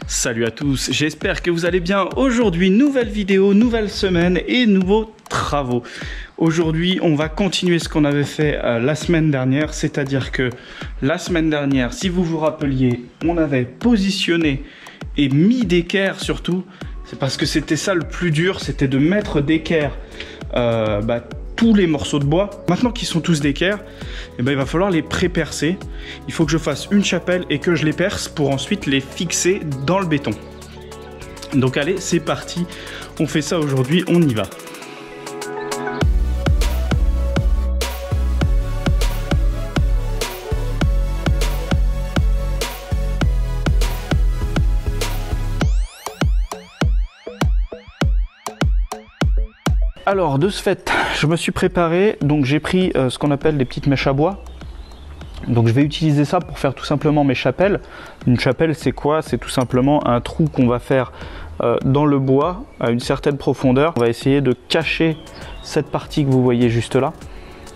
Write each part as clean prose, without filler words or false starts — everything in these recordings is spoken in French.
Salut à tous, j'espère que vous allez bien. Aujourd'hui, nouvelle vidéo, nouvelle semaine et nouveaux travaux. Aujourd'hui, on va continuer ce qu'on avait fait la semaine dernière, c'est-à-dire que la semaine dernière, si vous vous rappeliez, on avait positionné et mis d'équerre surtout. C'est parce que c'était ça le plus dur, c'était de mettre d'équerre tous les morceaux de bois. Maintenant qu'ils sont tous d'équerre, il va falloir les pré-percer. Il faut que je fasse une chapelle et que je les perce pour ensuite les fixer dans le béton. Donc allez, c'est parti. On fait ça aujourd'hui, on y va. Alors de ce fait, je me suis préparé, donc j'ai pris ce qu'on appelle des petites mèches à bois. Donc je vais utiliser ça pour faire tout simplement mes chapelles. Une chapelle, c'est quoi? C'est tout simplement un trou qu'on va faire dans le bois à une certaine profondeur. On va essayer de cacher cette partie que vous voyez juste là,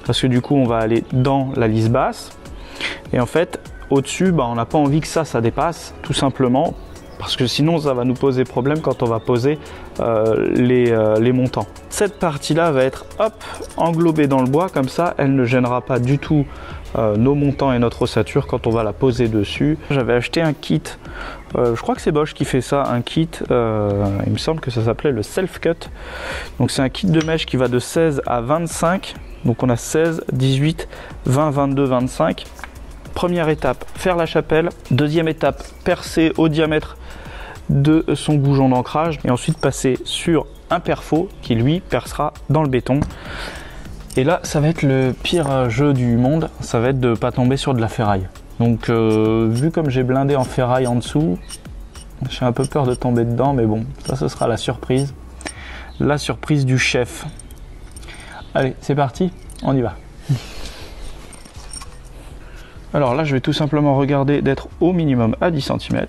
parce que du coup on va aller dans la lisse basse. Et en fait, au-dessus, on n'a pas envie que ça dépasse, tout simplement. Parce que sinon ça va nous poser problème quand on va poser les montants. Cette partie-là va être englobée dans le bois, comme ça elle ne gênera pas du tout nos montants et notre ossature quand on va la poser dessus. J'avais acheté un kit, je crois que c'est Bosch qui fait ça, un kit, il me semble que ça s'appelait le Self Cut. Donc c'est un kit de mèche qui va de 16 à 25, donc on a 16, 18, 20, 22, 25. Première étape, faire la chapelle. Deuxième étape, percer au diamètre de son goujon d'ancrage et ensuite passer sur un perfo qui lui percera dans le béton. Et là ça va être le pire jeu du monde, ça va être de ne pas tomber sur de la ferraille. Donc vu comme j'ai blindé en ferraille en dessous, j'ai un peu peur de tomber dedans, mais bon, ça ce sera la surprise du chef. Allez, c'est parti, on y va. Alors là je vais tout simplement regarder d'être au minimum à 10 cm.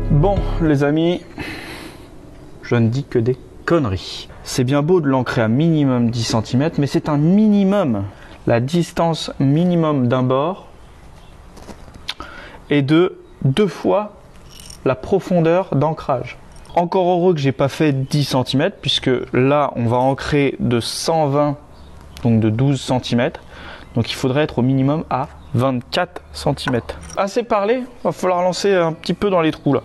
Bon les amis, je ne dis que des conneries. C'est bien beau de l'ancrer à minimum 10 cm, mais c'est un minimum. La distance minimum d'un bord est de 2 fois la profondeur d'ancrage. Encore heureux que j'ai pas fait 10 cm, puisque là on va ancrer de 120, donc de 12 cm. Donc il faudrait être au minimum à 24 cm. Assez parlé, va falloir lancer un petit peu dans les trous là.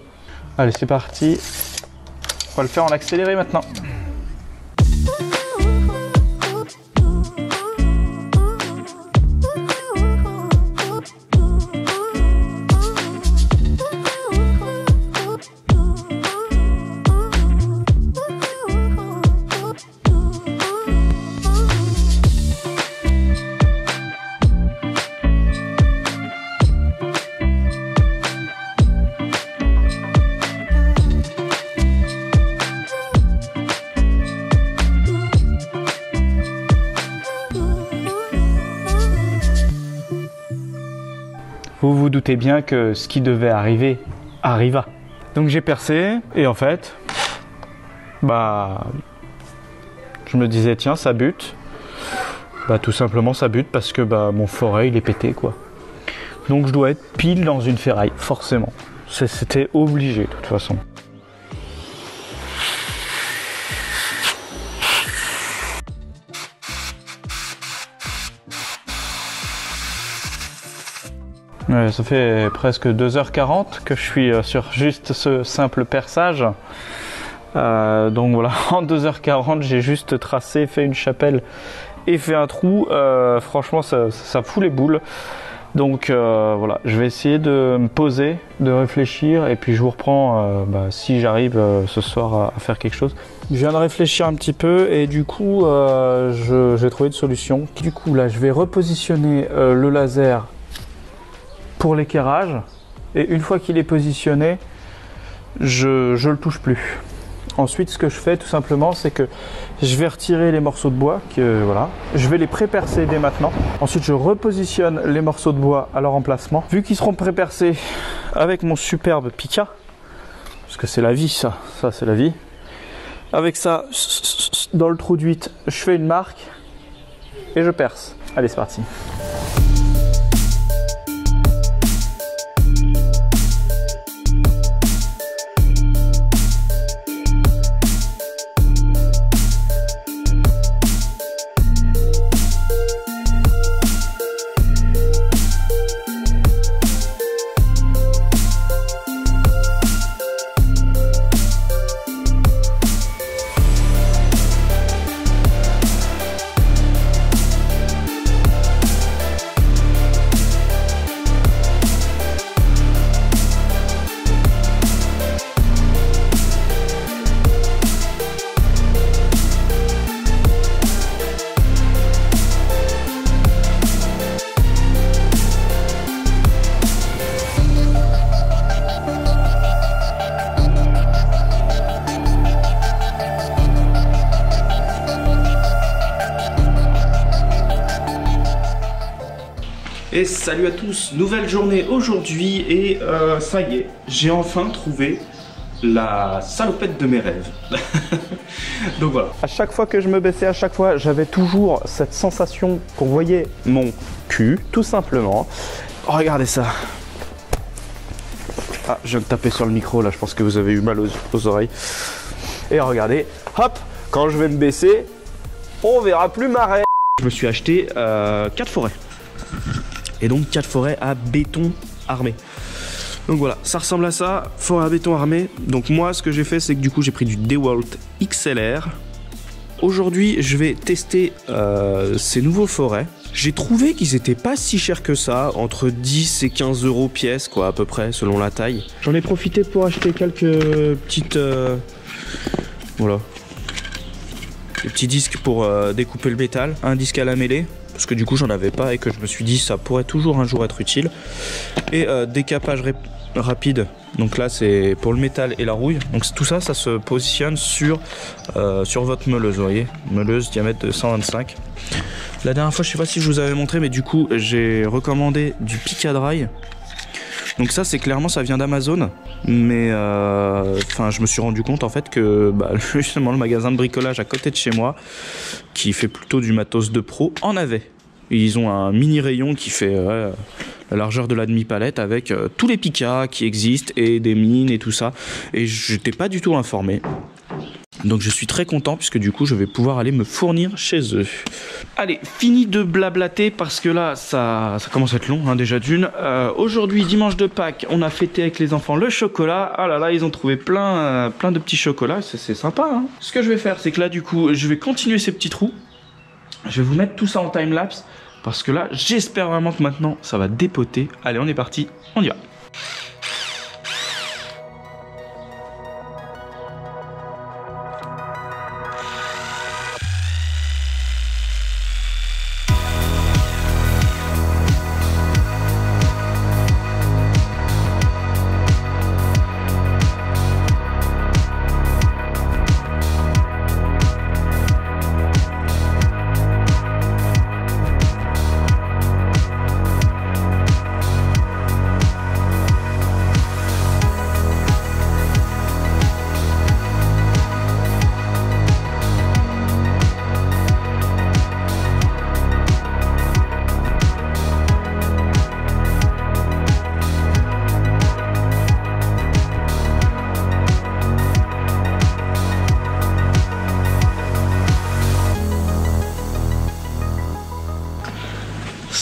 Allez, c'est parti. On va le faire en accéléré maintenant. Vous vous doutez bien que ce qui devait arriver, arriva. Donc j'ai percé et en fait, je me disais tiens ça bute. Tout simplement ça bute parce que mon foret il est pété quoi. Donc je dois être pile dans une ferraille, forcément. C'était obligé de toute façon. Ouais, ça fait presque 2h40 que je suis sur juste ce simple perçage. Donc voilà, en 2h40 j'ai juste tracé, fait une chapelle et fait un trou. Franchement ça fout les boules. Donc voilà, je vais essayer de me poser, de réfléchir et puis je vous reprends si j'arrive ce soir à faire quelque chose. Je viens de réfléchir un petit peu et du coup j'ai trouvé une solution. Du coup là je vais repositionner le laser pour l'équerrage et une fois qu'il est positionné je le touche plus. Ensuite ce que je fais tout simplement c'est que je vais retirer les morceaux de bois je vais les pré-percer dès maintenant. Ensuite je repositionne les morceaux de bois à leur emplacement. Vu qu'ils seront pré-percés avec mon superbe Pika, parce que c'est la vie ça c'est la vie, avec ça dans le trou de 8 je fais une marque et je perce. Allez, c'est parti. Et salut à tous, nouvelle journée aujourd'hui et ça y est, j'ai enfin trouvé la salopette de mes rêves. Donc voilà. À chaque fois que je me baissais, à chaque fois, j'avais toujours cette sensation qu'on voyait mon cul, tout simplement. Oh, regardez ça. Ah, je viens de taper sur le micro là, je pense que vous avez eu mal aux oreilles. Et regardez, hop, quand je vais me baisser, on verra plus ma rêve. Je me suis acheté 4 forêts. Et donc 4 forêts à béton armé. Donc voilà, ça ressemble à ça, forêt à béton armé. Donc moi, ce que j'ai fait, c'est que du coup, j'ai pris du DeWalt XLR. Aujourd'hui, je vais tester ces nouveaux forêts. J'ai trouvé qu'ils étaient pas si chers que ça, entre 10 et 15 euros pièce, quoi, à peu près, selon la taille. J'en ai profité pour acheter quelques petites... voilà. Des petits disques pour découper le métal. Un disque à la mêlée. Parce que du coup j'en avais pas et que je me suis dit ça pourrait toujours un jour être utile. Et décapage rapide, donc là c'est pour le métal et la rouille. Donc tout ça, ça se positionne sur votre meuleuse, vous voyez, meuleuse diamètre de 125. La dernière fois je sais pas si je vous avais montré, mais du coup j'ai recommandé du Picadry. Donc ça c'est clairement, ça vient d'Amazon. Mais enfin je me suis rendu compte en fait que justement le magasin de bricolage à côté de chez moi, qui fait plutôt du matos de pro, en avait. Ils ont un mini rayon qui fait la largeur de la demi-palette avec tous les picas qui existent et des mines et tout ça. Et j'étais pas du tout informé. Donc je suis très content puisque du coup je vais pouvoir aller me fournir chez eux. Allez, fini de blablater parce que là ça commence à être long hein, déjà d'une. Aujourd'hui, dimanche de Pâques, on a fêté avec les enfants le chocolat. Ah là là, ils ont trouvé plein de petits chocolats, c'est sympa hein. Ce que je vais faire, c'est que là du coup je vais continuer ces petits trous. Je vais vous mettre tout ça en time-lapse parce que là j'espère vraiment que maintenant ça va dépoter. Allez, on est parti, on y va.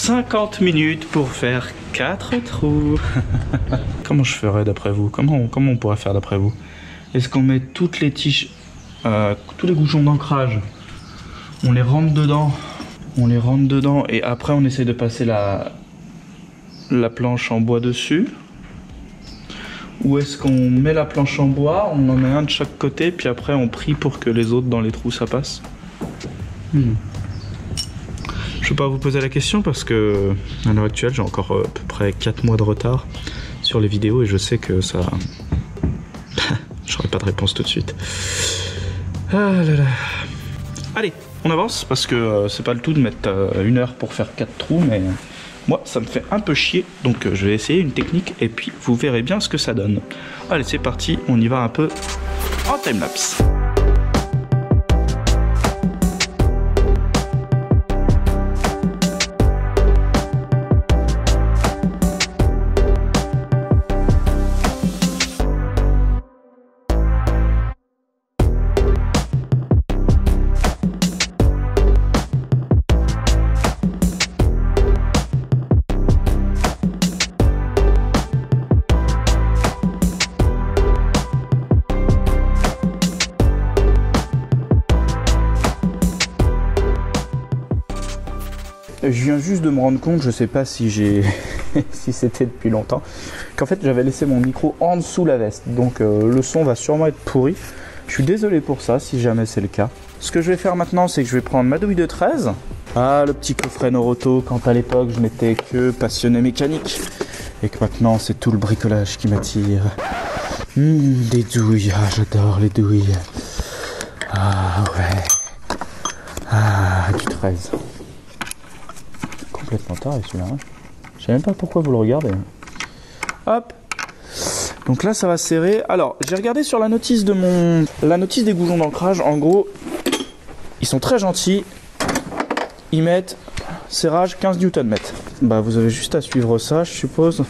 « 50 minutes pour faire 4 trous. » Comment je ferais d'après vous? Comment on pourrait faire d'après vous? Est-ce qu'on met toutes les tiges, tous les bouchons d'ancrage, on les rentre dedans et après on essaie de passer la planche en bois dessus? Ou est-ce qu'on met la planche en bois, on en met un de chaque côté, puis après on prie pour que les autres dans les trous ça passe? Je ne vais pas vous poser la question parce que à l'heure actuelle j'ai encore à peu près 4 mois de retard sur les vidéos et je sais que ça... j'aurai pas de réponse tout de suite. Ah là là. Allez, on avance parce que c'est pas le tout de mettre 1 heure pour faire 4 trous, mais moi ça me fait un peu chier, donc je vais essayer une technique et puis vous verrez bien ce que ça donne. Allez, c'est parti, on y va un peu en timelapse. je viens juste de me rendre compte, je sais pas si j'ai si c'était depuis longtemps, qu'en fait j'avais laissé mon micro en dessous la veste, donc le son va sûrement être pourri. Je suis désolé pour ça si jamais c'est le cas. Ce que je vais faire maintenant, c'est que je vais prendre ma douille de 13. Ah, le petit coffret Noroto, quand à l'époque je n'étais que passionné mécanique et que maintenant c'est tout le bricolage qui m'attire. Des douilles, ah j'adore les douilles. Ah ouais. Ah, du 13. Complètement taré celui-là. Hein. Je sais même pas pourquoi vous le regardez. Hop. Donc là ça va serrer. Alors j'ai regardé sur la notice la notice des goujons d'ancrage. En gros, ils sont très gentils. Ils mettent serrage 15 Nm. Bah vous avez juste à suivre ça, je suppose.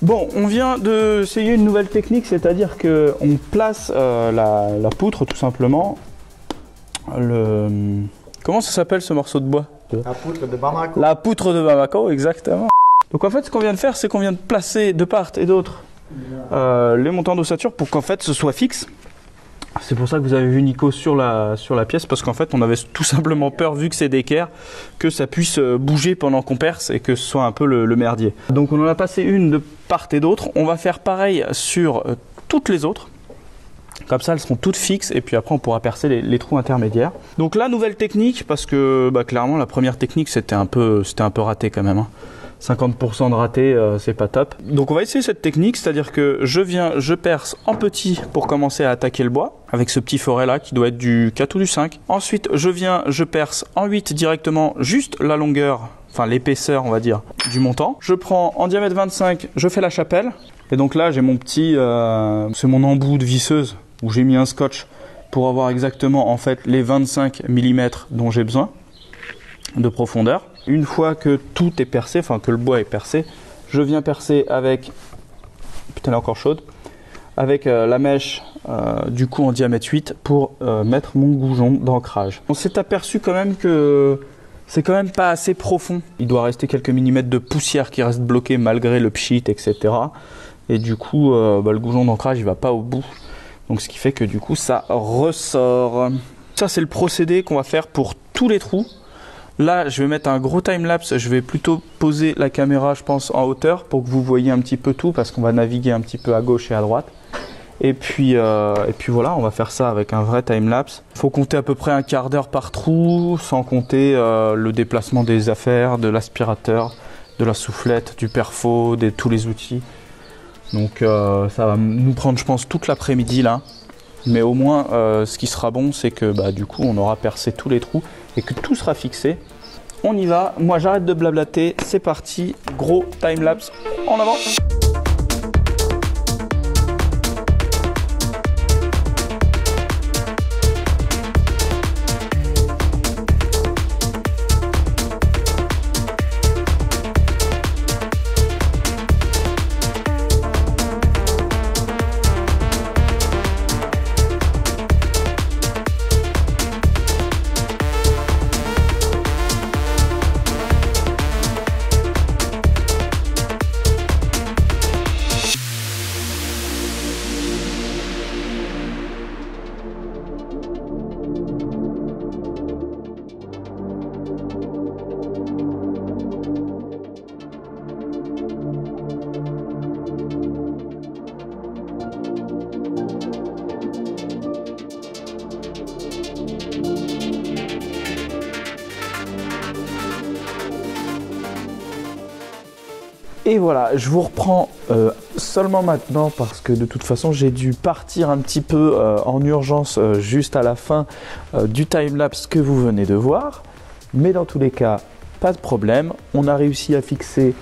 Bon, on vient d'essayer une nouvelle technique, c'est-à-dire qu'on place la poutre tout simplement. Comment ça s'appelle ce morceau de bois? La poutre de Bamako. La poutre de Bamako, exactement. Donc en fait, ce qu'on vient de faire, c'est qu'on vient de placer de part et d'autre les montants d'ossature pour qu'en fait ce soit fixe. C'est pour ça que vous avez vu Nico sur la pièce, parce qu'en fait on avait tout simplement peur, vu que c'est d'équerre, que ça puisse bouger pendant qu'on perce et que ce soit un peu le merdier. Donc on en a passé une de part et d'autre. On va faire pareil sur toutes les autres. Comme ça elles seront toutes fixes et puis après on pourra percer les trous intermédiaires. Donc la nouvelle technique, parce que clairement la première technique c'était un peu raté quand même. Hein. 50% de raté, c'est pas top. Donc on va essayer cette technique, c'est-à-dire que je perce en petit pour commencer à attaquer le bois, avec ce petit forêt là qui doit être du 4 ou du 5. Ensuite je perce en 8 directement juste la longueur, enfin l'épaisseur on va dire, du montant. Je prends en diamètre 25, je fais la chapelle. Et donc là j'ai mon petit, c'est mon embout de visseuse où j'ai mis un scotch pour avoir exactement en fait les 25 mm dont j'ai besoin de profondeur. Une fois que tout est percé, enfin que le bois est percé, je viens percer avec, putain elle est encore chaude, avec la mèche du coup en diamètre 8 pour mettre mon goujon d'ancrage. On s'est aperçu quand même que c'est quand même pas assez profond. Il doit rester quelques millimètres de poussière qui reste bloqué malgré le pchit, etc. Et du coup le goujon d'ancrage il va pas au bout. Donc ce qui fait que du coup ça ressort. Ça c'est le procédé qu'on va faire pour tous les trous. Là, je vais mettre un gros time-lapse. Je vais plutôt poser la caméra, je pense, en hauteur pour que vous voyez un petit peu tout, parce qu'on va naviguer un petit peu à gauche et à droite. Et puis voilà, on va faire ça avec un vrai time-lapse. Il faut compter à peu près un quart d'heure par trou, sans compter le déplacement des affaires, de l'aspirateur, de la soufflette, du perfo, de tous les outils. Donc ça va nous prendre, je pense, toute l'après-midi là. Mais au moins, ce qui sera bon, c'est que du coup, on aura percé tous les trous et que tout sera fixé. On y va. Moi, j'arrête de blablater. C'est parti. Gros time-lapse en avant. Et voilà, je vous reprends seulement maintenant parce que de toute façon j'ai dû partir un petit peu en urgence juste à la fin du timelapse que vous venez de voir. Mais dans tous les cas, pas de problème. On a réussi à fixer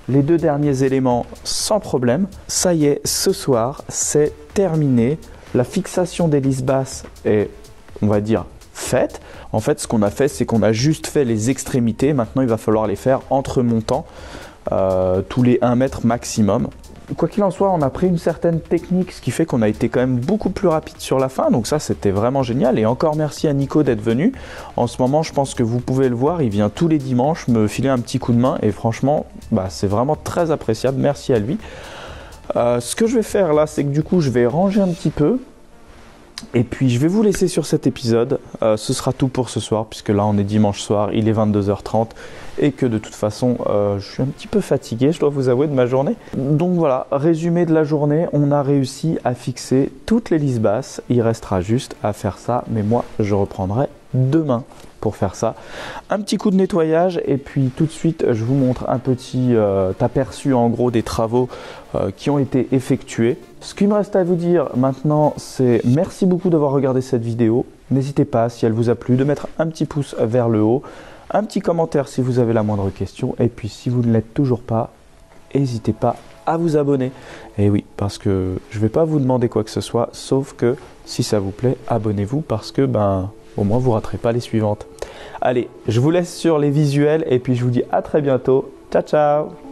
les 2 derniers éléments sans problème. Ça y est, ce soir, c'est terminé. La fixation des lisses basses est, on va dire, faite. En fait, ce qu'on a fait, c'est qu'on a juste fait les extrémités. Maintenant, il va falloir les faire entre montants. Tous les 1 mètre maximum. Quoi qu'il en soit, on a pris une certaine technique, ce qui fait qu'on a été quand même beaucoup plus rapide sur la fin, donc ça c'était vraiment génial. Et encore merci à Nico d'être venu. En ce moment, je pense que vous pouvez le voir, il vient tous les dimanches me filer un petit coup de main et franchement, c'est vraiment très appréciable, merci à lui. Ce que je vais faire là, c'est que du coup je vais ranger un petit peu et puis je vais vous laisser sur cet épisode. Ce sera tout pour ce soir, puisque là on est dimanche soir, il est 22h30 et que de toute façon je suis un petit peu fatigué, je dois vous avouer, de ma journée. Donc voilà, résumé de la journée, on a réussi à fixer toutes les lisses basses. Il restera juste à faire ça, mais moi je reprendrai demain pour faire ça. Un petit coup de nettoyage et puis tout de suite je vous montre un petit aperçu en gros des travaux qui ont été effectués. Ce qu'il me reste à vous dire maintenant, c'est merci beaucoup d'avoir regardé cette vidéo. N'hésitez pas, si elle vous a plu, de mettre un petit pouce vers le haut, un petit commentaire si vous avez la moindre question, et puis si vous ne l'êtes toujours pas, n'hésitez pas à vous abonner. Et oui, parce que je ne vais pas vous demander quoi que ce soit, sauf que si ça vous plaît, abonnez-vous parce que au moins vous ne raterez pas les suivantes. Allez, je vous laisse sur les visuels et puis je vous dis à très bientôt. Ciao, ciao!